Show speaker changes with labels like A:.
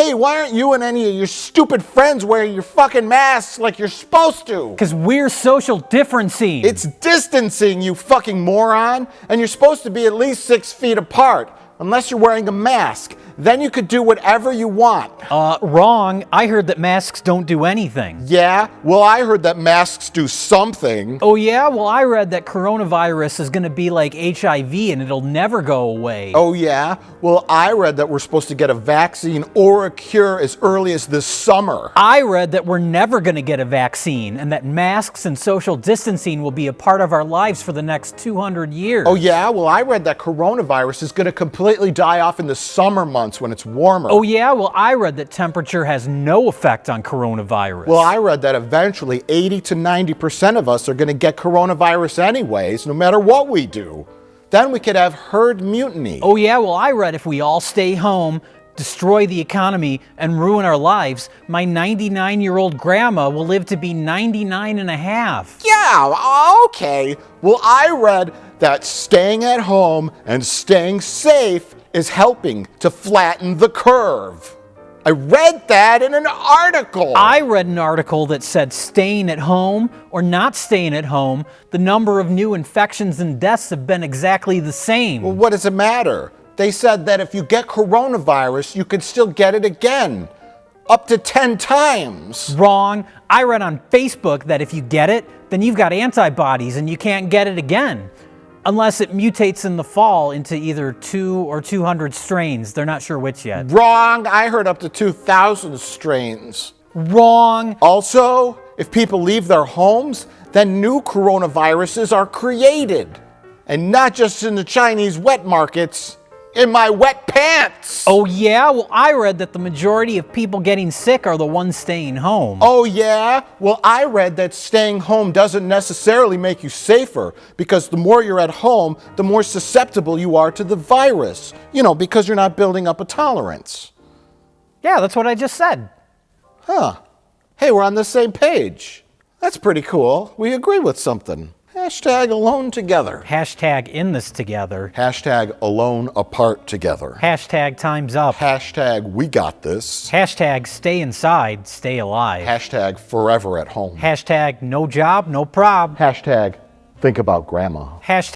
A: Hey, why aren't you and any of your stupid friends wearing your fucking masks like you're supposed to?
B: Because we're social distancing.
A: It's distancing, you fucking moron. And you're supposed to be at least 6 feet apart, unless you're wearing a mask. Then you could do whatever you want.
B: Wrong. I heard that masks don't do anything.
A: Yeah? Well, I heard that masks do something.
B: Oh yeah? Well, I read that coronavirus is going to be like HIV and it'll never go away.
A: Oh, yeah? Well, I read that we're supposed to get a vaccine or a cure as early as this summer.
B: I read that we're never going to get a vaccine and that masks and social distancing will be a part of our lives for the next 200 years.
A: Oh, yeah? Well, I read that coronavirus is going to completely die off in the summer months when it's warmer.
B: Oh yeah? Well, I read that temperature has no effect on coronavirus.
A: Well, I read that eventually 80 to 90% of us are going to get coronavirus anyways, no matter what we do. Then we could have herd mutiny.
B: Oh yeah? Well, I read if we all stay home, destroy the economy, and ruin our lives, my 99-year-old grandma will live to be 99 and a half.
A: Yeah, okay. Well, I read that staying at home and staying safe is helping to flatten the curve. I read that in an article.
B: I read an article that said staying at home or not staying at home, the number of new infections and deaths have been exactly the same.
A: Well, what does it matter? They said that if you get coronavirus, you could still get it again. Up to 10 times.
B: Wrong. I read on Facebook that if you get it, then you've got antibodies and you can't get it again. Unless it mutates in the fall into either 2 or 200 strains. They're not sure which yet.
A: Wrong. I heard up to 2,000 strains.
B: Wrong.
A: Also, if people leave their homes, then new coronaviruses are created. And not just in the Chinese wet markets, in my wet pants.
B: Oh yeah? Well, I read that the majority of people getting sick are the ones staying home.
A: Oh yeah? Well, I read that staying home doesn't necessarily make you safer, because the more you're at home, the more susceptible you are to the virus. You know, because you're not building up a tolerance.
B: Yeah, that's what I just said.
A: Huh. Hey, we're on the same page. That's pretty cool. We agree with something. Hashtag alone together.
B: Hashtag in this together.
A: Hashtag alone apart together.
B: Hashtag time's up.
A: Hashtag we got this.
B: Hashtag stay inside, stay alive.
A: Hashtag forever at home.
B: Hashtag no job, no prob.
A: Hashtag think about grandma.
B: Hashtag